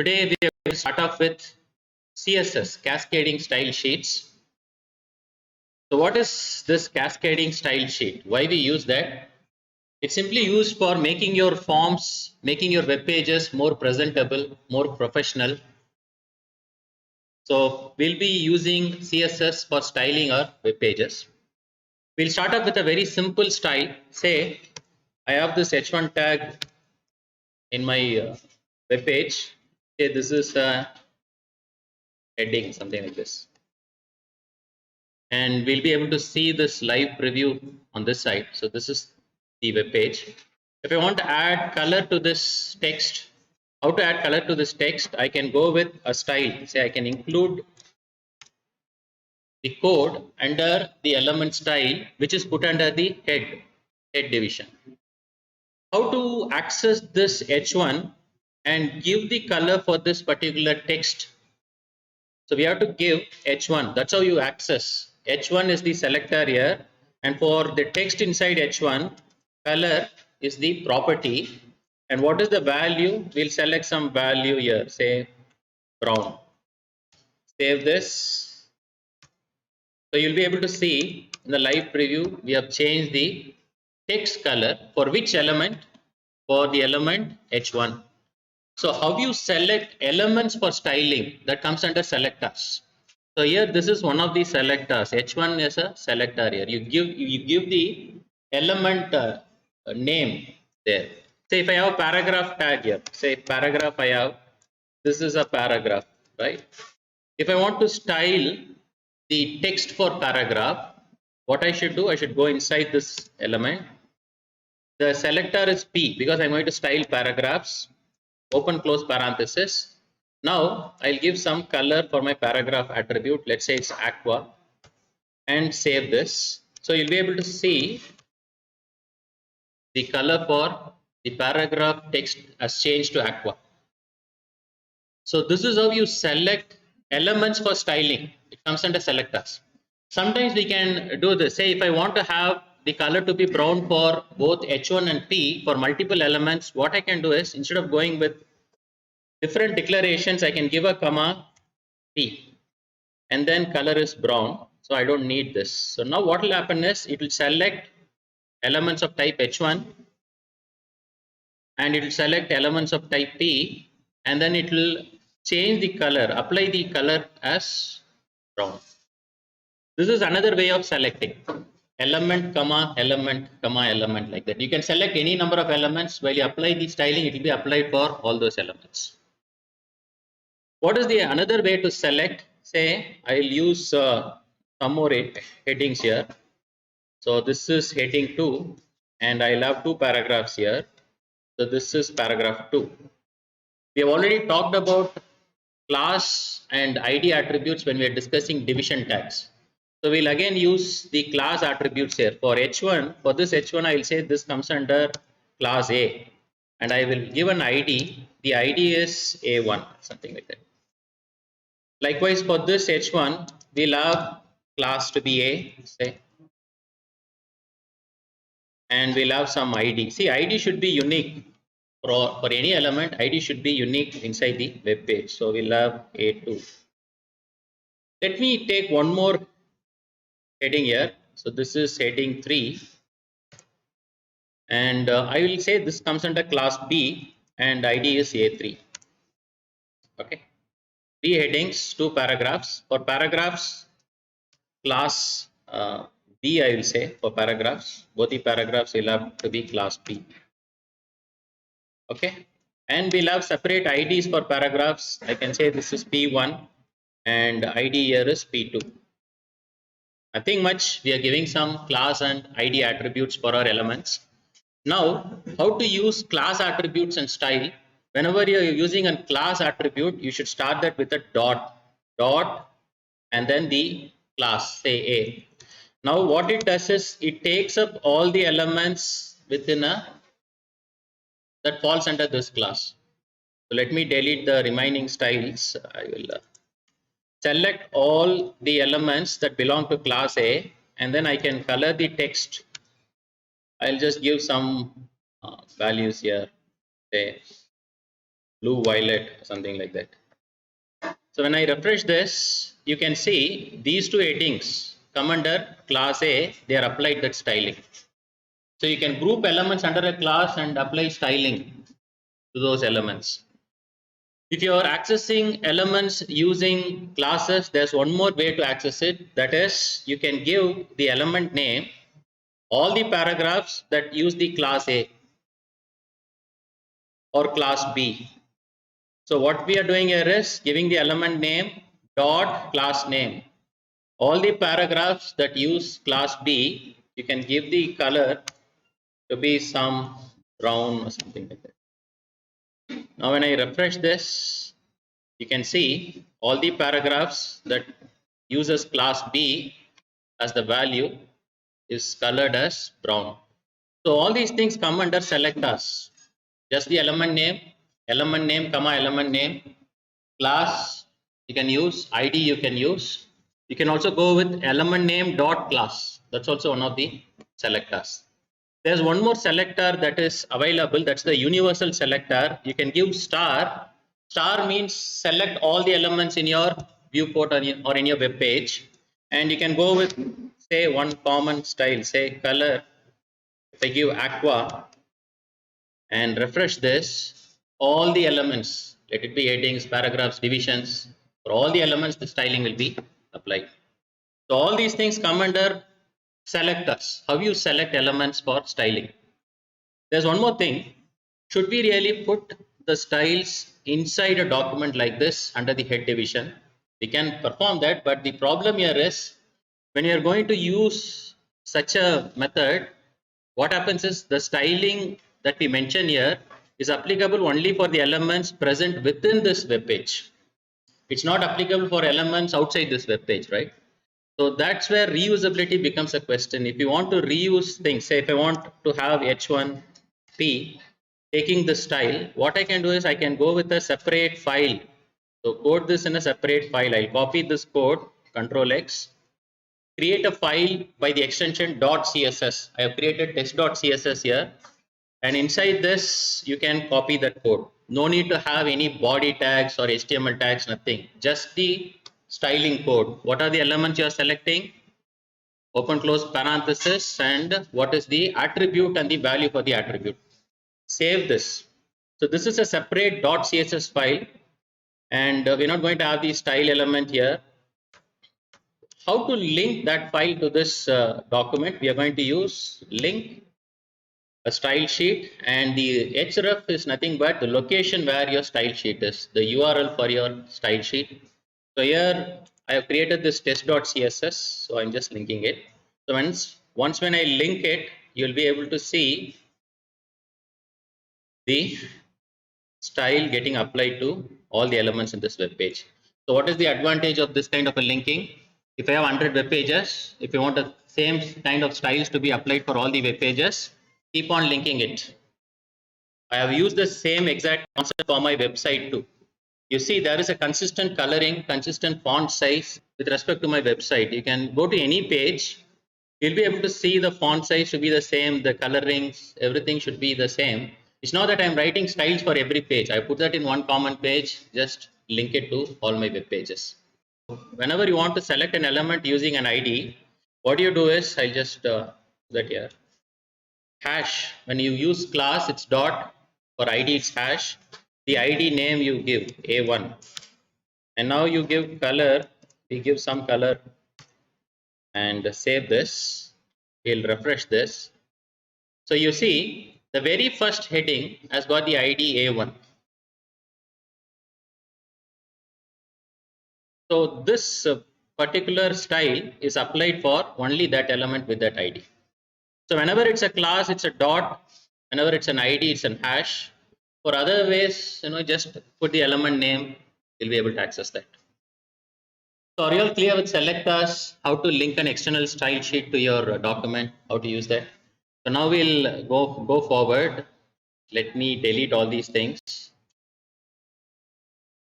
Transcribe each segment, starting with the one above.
Today we will start off with CSS, Cascading Style Sheets. So what is this Cascading Style Sheet? Why we use that? It's simply used for making your forms, making your web pages more presentable, more professional. So we'll be using CSS for styling our web pages. We'll start up with a very simple style. Say I have this h1 tag in my web page. Okay, this is a heading, something like this. And we'll be able to see this live preview on this side. So this is the web page. If I want to add color to this text, how to add color to this text, I can go with a style. Say I can include the code under the element style, which is put under the head division. How to access this h1 and give the color for this particular text? So we have to give h1. That's how you access. H1 is the selector here, and for the text inside h1, color is the property. And what is the value? We'll select some value here, say brown. Save this. So you'll be able to see in the live preview, we have changed the text color for which element? For the element h1. So how you select elements for styling? That comes under selectors. So here this is one of the selectors. H1 is a selector here. You give the element name there. Say if I have a paragraph tag here, say paragraph I have, this is a paragraph, right? If I want to style the text for paragraph, what I should do, I should go inside this element. The selector is P because I'm going to style paragraphs, open close parenthesis. Now I'll give some color for my paragraph attribute. Let's say it's aqua, and save this. So you'll be able to see the color for the paragraph text has changed to aqua. So this is how you select elements for styling. It comes under selectors. Sometimes we can do this. Say if I want to have the color to be brown for both H1 and P for multiple elements, what I can do is instead of going with different declarations, I can give a comma P and then color is brown. So I don't need this. So now what will happen is it will select elements of type H1 and it will select elements of type P, and then it will change the color, apply the color as brown. This is another way of selecting element comma element comma element, like that. You can select any number of elements. While you apply the styling, it will be applied for all those elements. What is the another way to select? Say I will use some more headings here. So this is heading 2 and I will have 2 paragraphs here. So this is paragraph 2. We have already talked about class and ID attributes when we are discussing division tags. So we'll again use the class attributes here. For H1, for this H1, I will say this comes under class A, and I will give an ID. The ID is A1, something like that. Likewise, for this H1, we'll have class to be A, say, and we'll have some ID. See, ID should be unique. For any element, ID should be unique inside the web page. So we'll have A2. Let me take one more heading here. So this is heading 3. And I will say this comes under class B and ID is A3. Okay. 3 headings, 2 paragraphs. For paragraphs, class B I will say for paragraphs. Both the paragraphs will have to be class B. Okay, and we'll have separate IDs for paragraphs. I can say this is P1 and ID here is P2. Nothing much. We are giving some class and ID attributes for our elements. Now, how to use class attributes and style? Whenever you are using a class attribute, you should start that with a dot, and then the class, say A. Now, what it does is it takes up all the elements within a that falls under this class. So let me delete the remaining styles. I will select all the elements that belong to class A, and then I can color the text. I'll just give some values here, say blue violet, something like that. So when I refresh this, you can see these two headings come under class A, they are applied that styling. So you can group elements under a class and apply styling to those elements. If you are accessing elements using classes, there's one more way to access it. That is, you can give the element name all the paragraphs that use the class A or class B. So what we are doing here is giving the element name dot class name. All the paragraphs that use class B, you can give the color to be some brown or something like that. Now when I refresh this, you can see all the paragraphs that uses class B as the value is colored as brown. So all these things come under selectors. Just the element name, comma, element name, class you can use, ID you can use. You can also go with element name dot class. That's also one of the selectors. There's one more selector that is available. That's the universal selector. You can give star. Star means select all the elements in your viewport or in your web page. And you can go with, say, one common style, say color. If I give aqua and refresh this, all the elements, let it be headings, paragraphs, divisions, for all the elements, the styling will be applied. So all these things come under selectors. How you select elements for styling. There's one more thing. Should we really put the styles inside a document like this under the head division? We can perform that, but the problem here is when you are going to use such a method, what happens is the styling that we mention here is applicable only for the elements present within this web page. It's not applicable for elements outside this web page, right? So that's where reusability becomes a question. If you want to reuse things, say if I want to have H1P taking the style, what I can do is I can go with a separate file. So code this in a separate file. I'll copy this code, Control X, create a file by the extension .css. I have created test.css here, and inside this you can copy that code. No need to have any body tags or HTML tags, nothing. Just the styling code. What are the elements you are selecting? Open close parenthesis and what is the attribute and the value for the attribute. Save this. So this is a separate .css file, and we're not going to have the style element here. How to link that file to this document? We are going to use link a style sheet, and the href is nothing but the location where your style sheet is, the URL for your style sheet. So here I have created this test.css, so I'm just linking it. So once when I link it, you'll be able to see the style getting applied to all the elements in this web page. So what is the advantage of this kind of a linking? If I have 100 web pages, if you want the same kind of styles to be applied for all the web pages, keep on linking it. I have used the same exact concept for my website too. You see there is a consistent coloring, consistent font size with respect to my website. You can go to any page, you'll be able to see the font size should be the same, the colorings, everything should be the same. It's not that I'm writing styles for every page. I put that in one common page, just link it to all my web pages. Whenever you want to select an element using an ID, what you do is, I'll just do that here. Hash, when you use class, it's dot, for ID it's hash. The ID name you give A1, and now you give color, we give some color and save this. We'll refresh this. So you see the very first heading has got the ID A1. So this particular style is applied for only that element with that ID. So whenever it's a class, it's a dot. Whenever it's an ID, it's an hash. For other ways, just put the element name, you'll be able to access that. So are you all clear with selectors, how to link an external style sheet to your document, how to use that? So now we'll go forward. Let me delete all these things.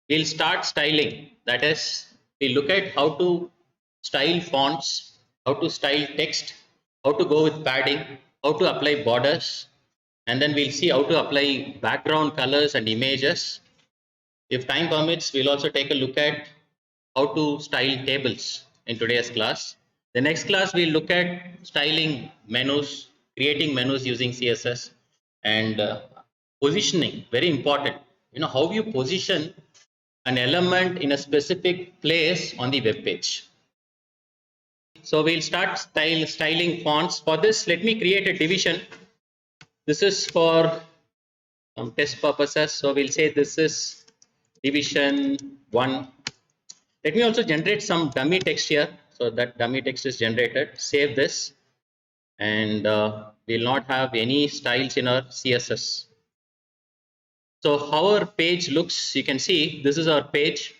We'll start styling. That is, we look at how to style fonts, how to style text, how to go with padding, how to apply borders, and then we'll see how to apply background colors and images. If time permits, we'll also take a look at how to style tables in today's class. The next class we'll look at styling menus, creating menus using CSS, and positioning, very important. You know how you position an element in a specific place on the web page. So we'll start styling fonts. For this, let me create a division. This is for test purposes. So we'll say this is division 1. Let me also generate some dummy text here. So that dummy text is generated. Save this, and we'll not have any styles in our CSS. So how our page looks, you can see this is our page.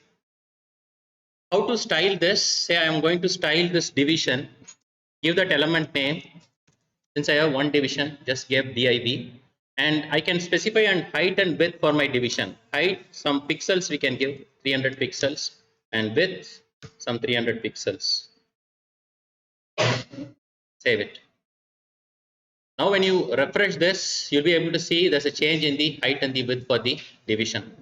How to style this? Say I am going to style this division. Give that element name. Since I have one division, just give div, and I can specify and height and width for my division. Height, some pixels we can give 300 pixels, and width some 300 pixels. Save it. Now when you refresh this, you'll be able to see there's a change in the height and the width for the division.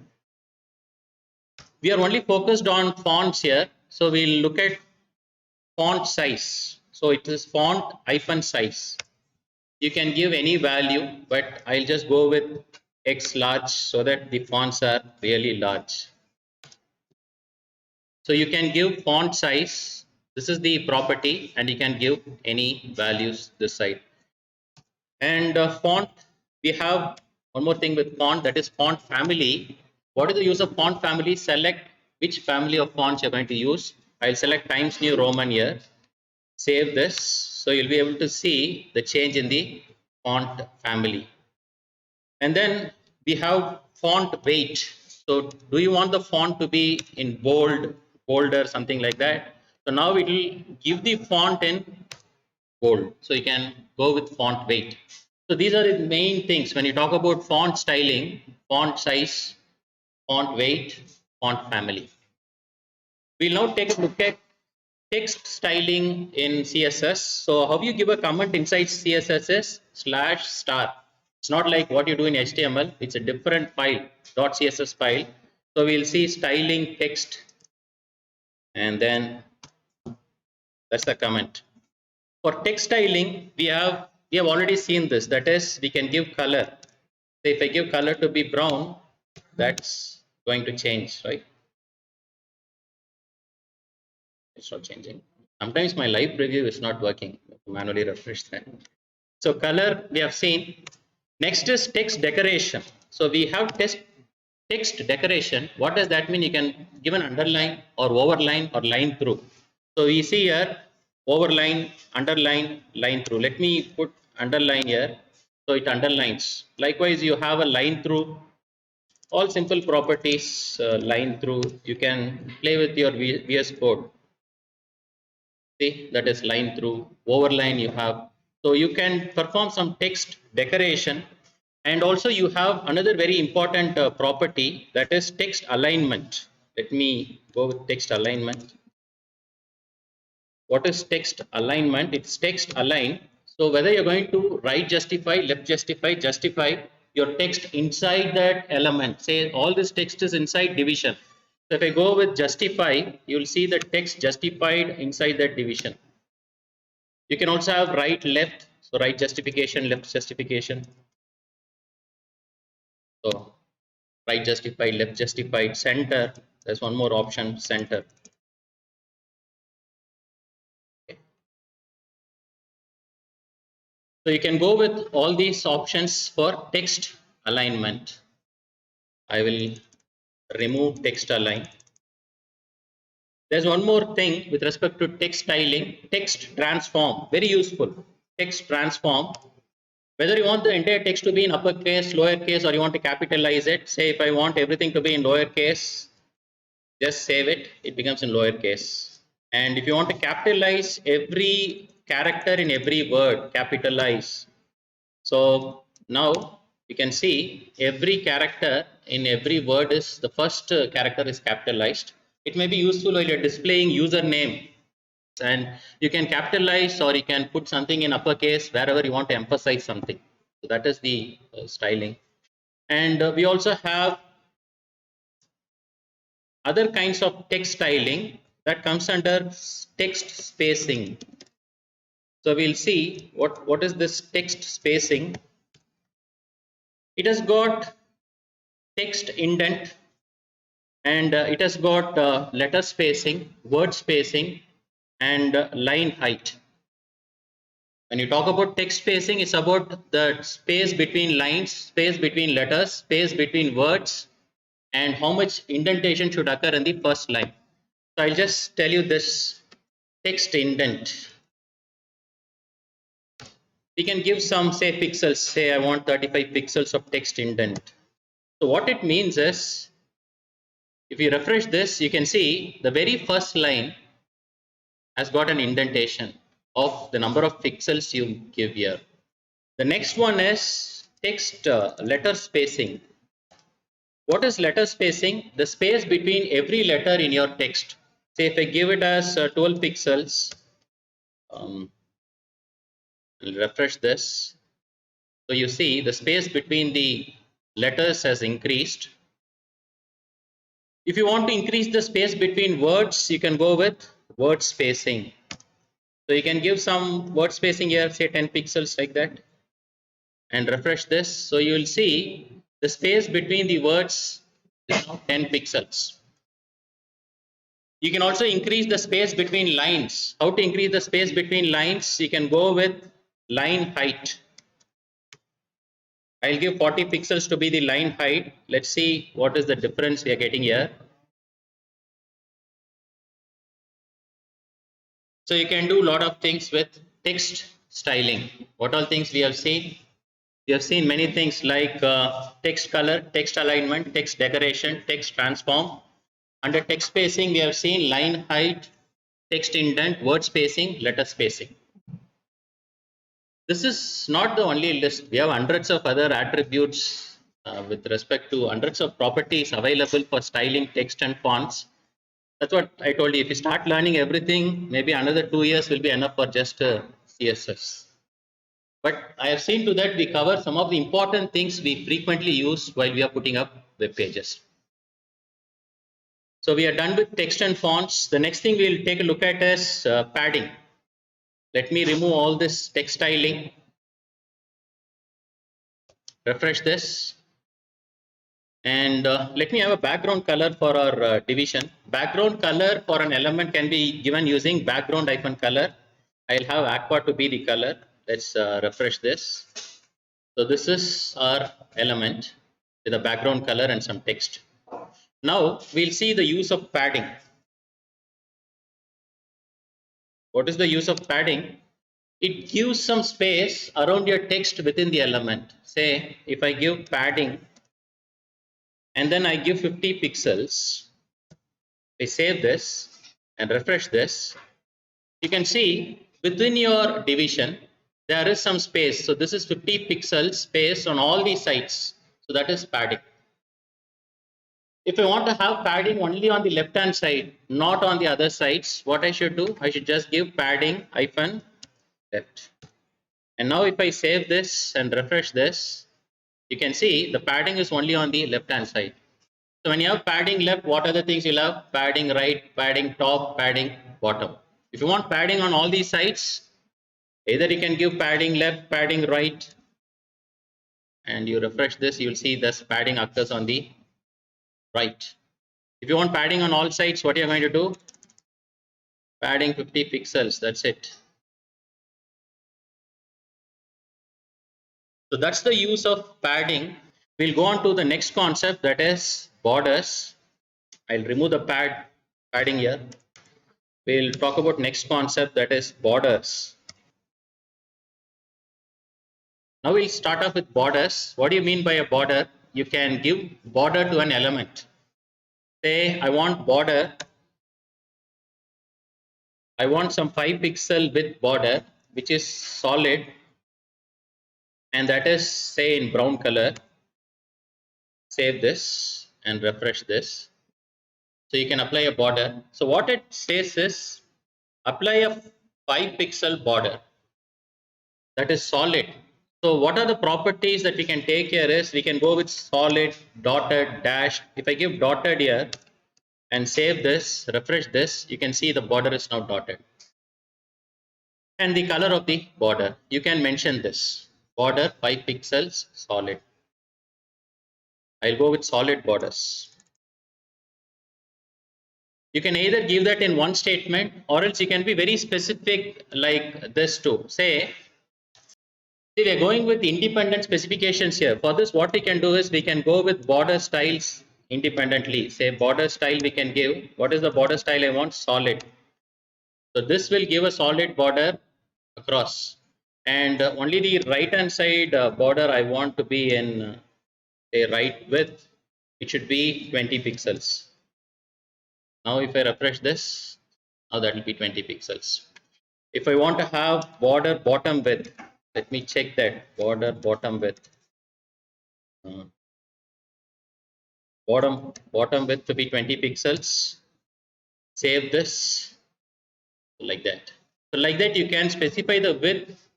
We are only focused on fonts here, so we'll look at font size. So it is font hyphen size. You can give any value, but I'll just go with X large so that the fonts are really large. So you can give font size. This is the property, and you can give any values this side. And font, we have one more thing with font, that is font family. What is the use of font family? Select which family of fonts you're going to use. I'll select Times New Roman here. Save this. So you'll be able to see the change in the font family. And then we have font weight. So do you want the font to be in bold, bolder, something like that? So now it will give the font in bold. So you can go with font weight. So these are the main things when you talk about font styling: font size, font weight, font family. We'll now take a look at text styling in CSS. So how you give a comment inside CSS is /star. It's not like what you do in HTML. It's a different file, .css file. So we'll see styling text, and then that's the comment. For text styling, we have already seen this. That is, we can give color. So if I give color to be brown, that's going to change, right? It's not changing. Sometimes my live preview is not working. Manually refresh that. So color we have seen. Next is text decoration. So we have text decoration. What does that mean? You can give an underline or overline or line through. So we see here overline, underline, line through. Let me put underline here. So it underlines. Likewise, you have a line through. All simple properties, line through. You can play with your VS Code. See, that is line through, overline you have. So you can perform some text decoration, and also you have another very important property, that is text alignment. Let me go with text alignment. What is text alignment? It's text align. So whether you're going to right justify, left justify, justify your text inside that element. Say all this text is inside division. So if I go with justify, you'll see the text justified inside that division. You can also have right, left. So right justification, left justification. So right justified, left justified, center. There's one more option, center. Okay. So you can go with all these options for text alignment. I will remove text align. There's one more thing with respect to text styling, text transform, very useful. Text transform. Whether you want the entire text to be in uppercase, lowercase, or you want to capitalize it. Say if I want everything to be in lowercase, just save it, it becomes in lowercase. And if you want to capitalize every character in every word, capitalize. So now you can see every character in every word is the first character is capitalized. It may be useful while you're displaying username, and you can capitalize or you can put something in uppercase wherever you want to emphasize something. So that is the styling. And we also have other kinds of text styling that comes under text spacing. So we'll see what is this text spacing. It has got text indent, and it has got letter spacing, word spacing, and line height. When you talk about text spacing, it's about the space between lines, space between letters, space between words, and how much indentation should occur in the first line. So I'll just tell you this text indent. We can give some, say, pixels. Say I want 35 pixels of text indent. So what it means is, if you refresh this, you can see the very first line has got an indentation of the number of pixels you give here. The next one is text letter spacing. What is letter spacing? The space between every letter in your text. Say if I give it as 12 pixels, I'll refresh this. So you see the space between the letters has increased. If you want to increase the space between words, you can go with word spacing. So you can give some word spacing here, say 10 pixels like that, and refresh this. So you will see the space between the words is now 10 pixels. You can also increase the space between lines. How to increase the space between lines? You can go with line height. I'll give 40 pixels to be the line height. Let's see what is the difference we are getting here. So you can do a lot of things with text styling. What all things we have seen? We have seen many things like text color, text alignment, text decoration, text transform. Under text spacing, we have seen line height, text indent, word spacing, letter spacing. This is not the only list. We have hundreds of other attributes with respect to hundreds of properties available for styling text and fonts. That's what I told you. If you start learning everything, maybe another 2 years will be enough for just CSS. But I have seen to that we cover some of the important things we frequently use while we are putting up web pages. So we are done with text and fonts. The next thing we'll take a look at is padding. Let me remove all this text styling. Refresh this. And let me have a background color for our division. Background color for an element can be given using background-color. I'll have aqua to be the color. Let's refresh this. So this is our element with a background color and some text. Now we'll see the use of padding. What is the use of padding? It gives some space around your text within the element. Say if I give padding and then I give 50 pixels, I save this and refresh this. You can see within your division there is some space. So this is 50 pixels space on all these sides. So that is padding. If I want to have padding only on the left hand side, not on the other sides, what I should do? I should just give padding hyphen left. And now if I save this and refresh this, you can see the padding is only on the left hand side. So when you have padding left, what are the things you'll have? Padding right, padding top, padding bottom. If you want padding on all these sides, either you can give padding left, padding right, and you refresh this, you'll see this padding occurs on the right. If you want padding on all sides, what you're going to do? Padding 50 pixels, that's it. So that's the use of padding. We'll go on to the next concept, that is borders. I'll remove the padding here. We'll talk about next concept, that is borders. Now we'll start off with borders. What do you mean by a border? You can give border to an element. Say I want border. I want some 5 pixel width border which is solid, and that is say in brown color. Save this and refresh this. So you can apply a border. So what it says is apply a 5 pixel border that is solid. So what are the properties that we can take here is we can go with solid, dotted, dashed. If I give dotted here, and save this, refresh this, you can see the border is now dotted. And the color of the border, you can mention this border 5 pixels solid. I'll go with solid borders. You can either give that in one statement, or else you can be very specific like this too. Say, we are going with independent specifications here. For this, what we can do is we can go with border styles independently. Say border style we can give. What is the border style I want? Solid. So this will give a solid border across. And only the right hand side border I want to be in a right width. It should be 20 pixels. Now if I refresh this, now that will be 20 pixels. If I want to have border bottom width, let me check that border bottom width. Bottom width to be 20 pixels. Save this like that. So like that you can specify the width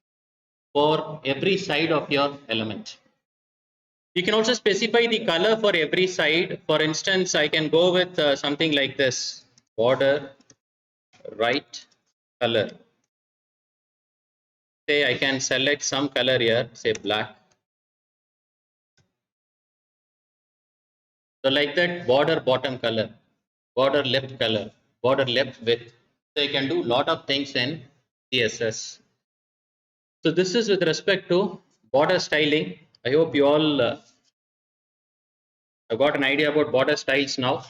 for every side of your element. You can also specify the color for every side. For instance, I can go with something like this border right color. Say I can select some color here, say black. So like that border bottom color, border left color, border left width. So you can do lot of things in CSS. So this is with respect to border styling. I hope you all have got an idea about border styles now.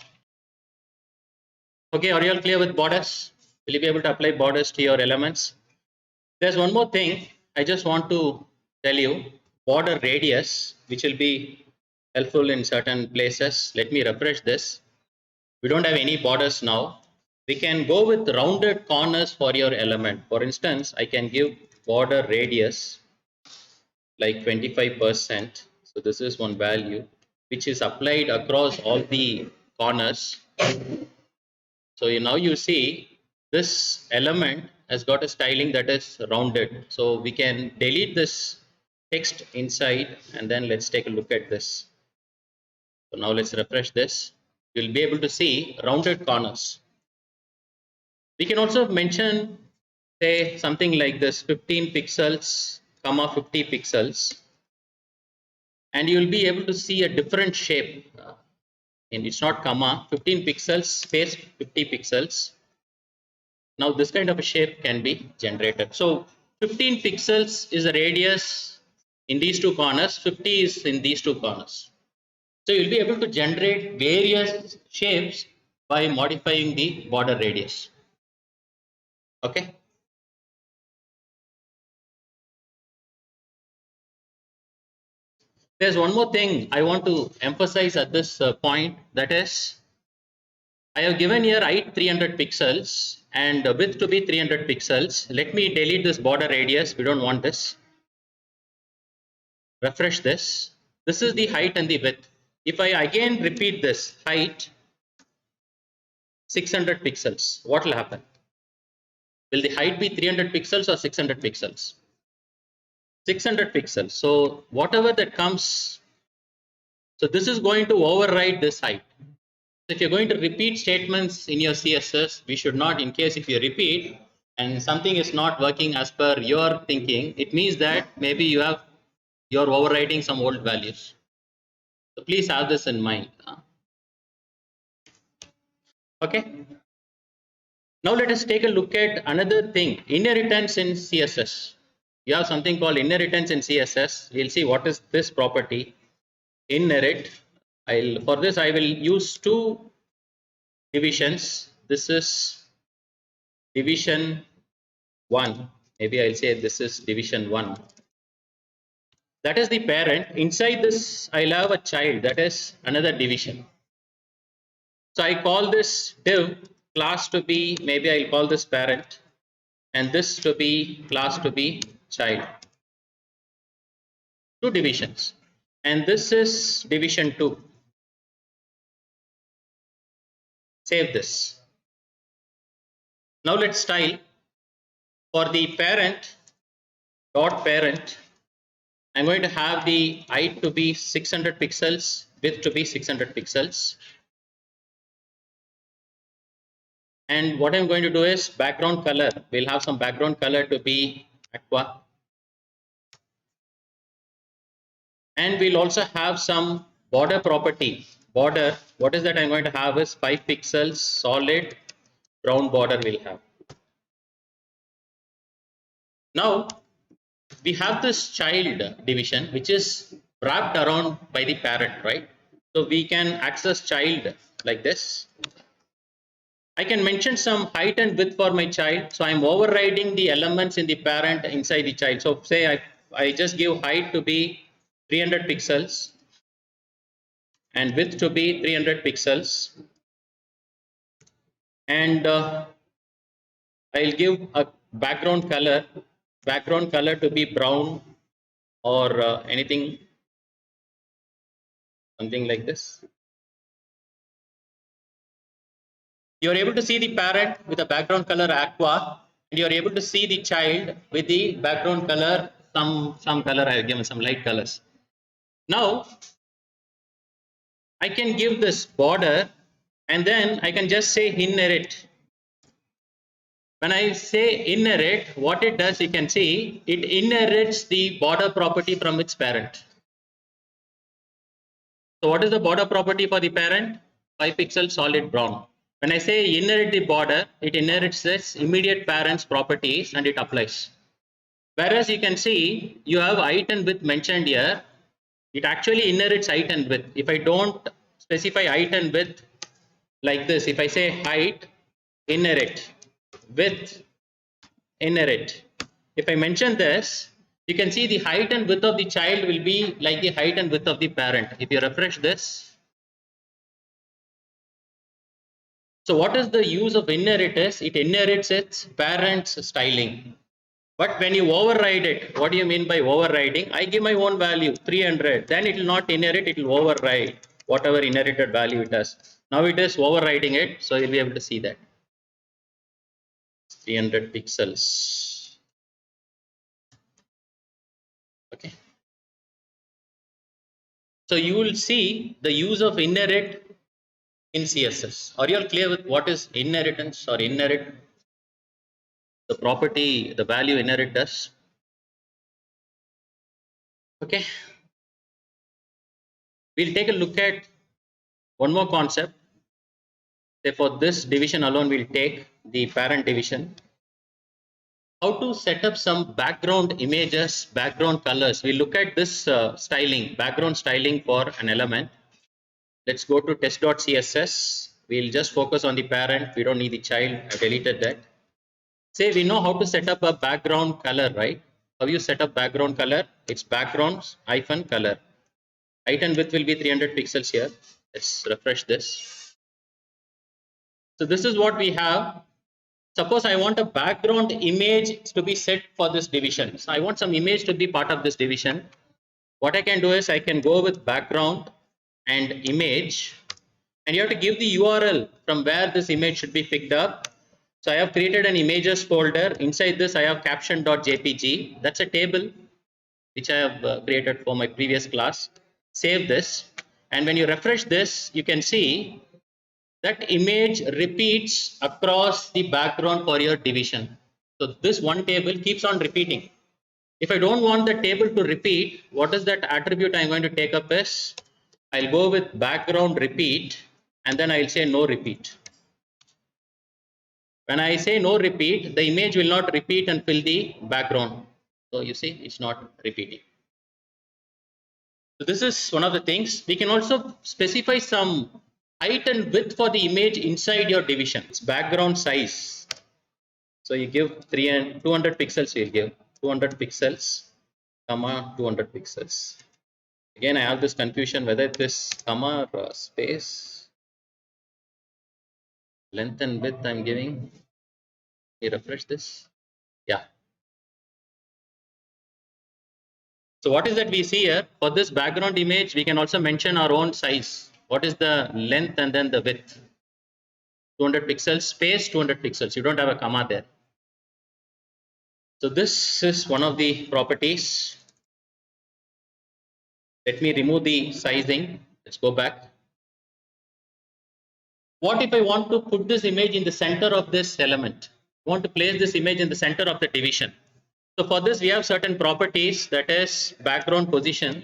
Okay, are you all clear with borders? Will you be able to apply borders to your elements? There's one more thing I just want to tell you, border radius, which will be helpful in certain places. Let me refresh this. We don't have any borders now. We can go with rounded corners for your element. For instance, I can give border radius like 25%. So this is one value which is applied across all the corners. So now you see this element has got a styling that is rounded. So we can delete this text inside, and then let's take a look at this. So now let's refresh this. You'll be able to see rounded corners. We can also mention, say, something like this 15 pixels, comma 50 pixels, and you will be able to see a different shape. And it's not comma, 15 pixels space 50 pixels. Now this kind of a shape can be generated. So 15 pixels is the radius in these two corners, 50 is in these two corners. So you'll be able to generate various shapes by modifying the border radius. Okay. There's one more thing I want to emphasize at this point, that is, I have given here height 300 pixels and width to be 300 pixels. Let me delete this border radius. We don't want this. Refresh this. This is the height and the width. If I again repeat this height 600 pixels, what will happen? Will the height be 300 pixels or 600 pixels? 600 pixels. So whatever that comes, so this is going to override this height. If you're going to repeat statements in your CSS, we should not, in case if you repeat and something is not working as per your thinking, it means that maybe you're overriding some old values. So please have this in mind. Okay. Now let us take a look at another thing, inheritance in CSS. You have something called inheritance in CSS. We'll see what is this property. Inherit. For this I will use two divisions. This is division 1. Maybe I'll say this is division 1. That is the parent. Inside this I'll have a child, that is another division. So I call this div class to be, maybe I'll call this parent, and this to be class to be child. Two divisions. And this is division 2. Save this. Now let's style. For the parent, dot parent, I'm going to have the height to be 600 pixels, width to be 600 pixels. And what I'm going to do is background color. We'll have some background color to be aqua. And we'll also have some border property. Border, what is that I'm going to have is 5 pixels solid brown border we'll have. Now we have this child division which is wrapped around by the parent, right? So we can access child like this. I can mention some height and width for my child. So I'm overriding the elements in the parent inside the child. So say I just give height to be 300 pixels and width to be 300 pixels, and I'll give a background color to be brown or anything, something like this. You're able to see the parent with a background color aqua, and you're able to see the child with the background color, some color I have given, some light colors. Now I can give this border, and then I can just say inherit. When I say inherit, what it does, you can see it inherits the border property from its parent. So what is the border property for the parent? 5 pixel solid brown. When I say inherit the border, it inherits this immediate parent's properties and it applies. Whereas you can see you have height and width mentioned here, it actually inherits height and width. If I don't specify height and width like this, if I say height, inherit, width, inherit. If I mention this, you can see the height and width of the child will be like the height and width of the parent. If you refresh this, so what is the use of inherit is it inherits its parent's styling. But when you override it, what do you mean by overriding? I give my own value 300, then it will not inherit, it will override whatever inherited value it has. Now it is overriding it, so you'll be able to see that 300 pixels. Okay. So you will see the use of inherit in CSS. Are you all clear with what is inheritance or inherit? The property, the value inherit does. Okay. We'll take a look at one more concept. Say for this division alone, we'll take the parent division. How to set up some background images, background colors. We look at this styling, background styling for an element. Let's go to test.css. We'll just focus on the parent. We don't need the child. I've deleted that. Say we know how to set up a background color, right? How you set up background color? It's backgrounds hyphen color. Height and width will be 300 pixels here. Let's refresh this. So this is what we have. Suppose I want a background image to be set for this division. So I want some image to be part of this division. What I can do is I can go with background and image, and you have to give the URL from where this image should be picked up. So I have created an images folder. Inside this I have caption.jpg. That's a table which I have created for my previous class. Save this, and when you refresh this, you can see that image repeats across the background for your division. So this one table keeps on repeating. If I don't want the table to repeat, what is that attribute I'm going to take up is, I'll go with background repeat, and then I'll say no repeat. When I say no repeat, the image will not repeat and fill the background. So you see, it's not repeating. So this is one of the things. We can also specify some height and width for the image inside your division. It's background size. So you give 200 pixels, you'll give 200 pixels, comma 200 pixels. Again, I have this confusion whether it is comma or space. Length and width I'm giving. You refresh this. Yeah. So what is that we see here? For this background image, we can also mention our own size. What is the length and then the width? 200 pixels, space 200 pixels. You don't have a comma there. So this is one of the properties. Let me remove the sizing. Let's go back. What if I want to put this image in the center of this element? I want to place this image in the center of the division. So for this, we have certain properties, that is background position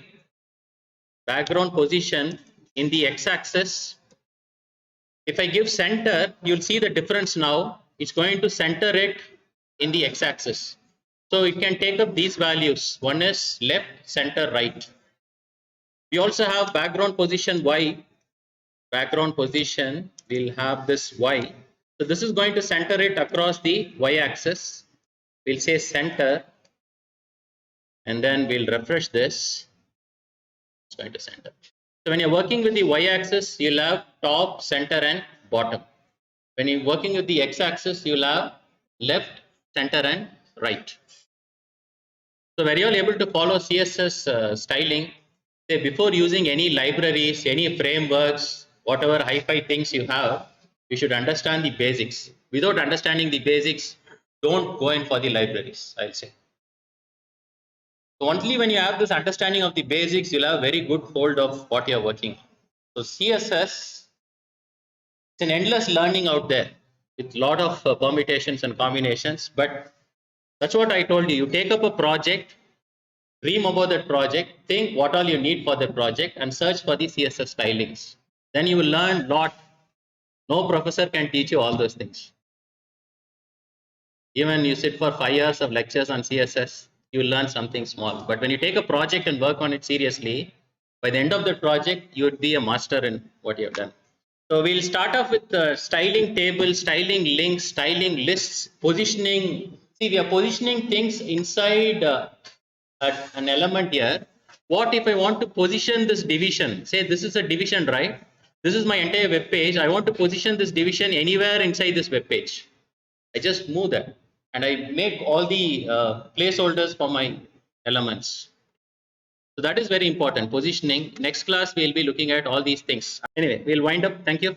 in the x-axis. If I give center, you'll see the difference now. It's going to center it in the x-axis. So it can take up these values. One is left, center, right. We also have background position y. Background position, we'll have this y. So this is going to center it across the y-axis. We'll say center, and then we'll refresh this. It's going to center. So when you're working with the y-axis, you'll have top, center, and bottom. When you're working with the x-axis, you'll have left, center, and right. So were you all able to follow CSS styling? Say before using any libraries, any frameworks, whatever hi-fi things you have, you should understand the basics. Without understanding the basics, don't go in for the libraries, I'll say. So only when you have this understanding of the basics, you'll have a very good hold of what you're working on. So CSS, it's an endless learning out there with a lot of permutations and combinations, but that's what I told you. You take up a project, dream about that project, think what all you need for the project, and search for the CSS stylings. Then you will learn a lot. No professor can teach you all those things. Even you sit for 5 years of lectures on CSS, you will learn something small. But when you take a project and work on it seriously, by the end of the project, you would be a master in what you have done. So we'll start off with styling tables, styling links, styling lists, positioning. See, we are positioning things inside an element here. What if I want to position this division? Say this is a division, right? This is my entire web page. I want to position this division anywhere inside this web page. I just move that and I make all the placeholders for my elements. So that is very important, positioning. Next class, we'll be looking at all these things. Anyway, we'll wind up. Thank you.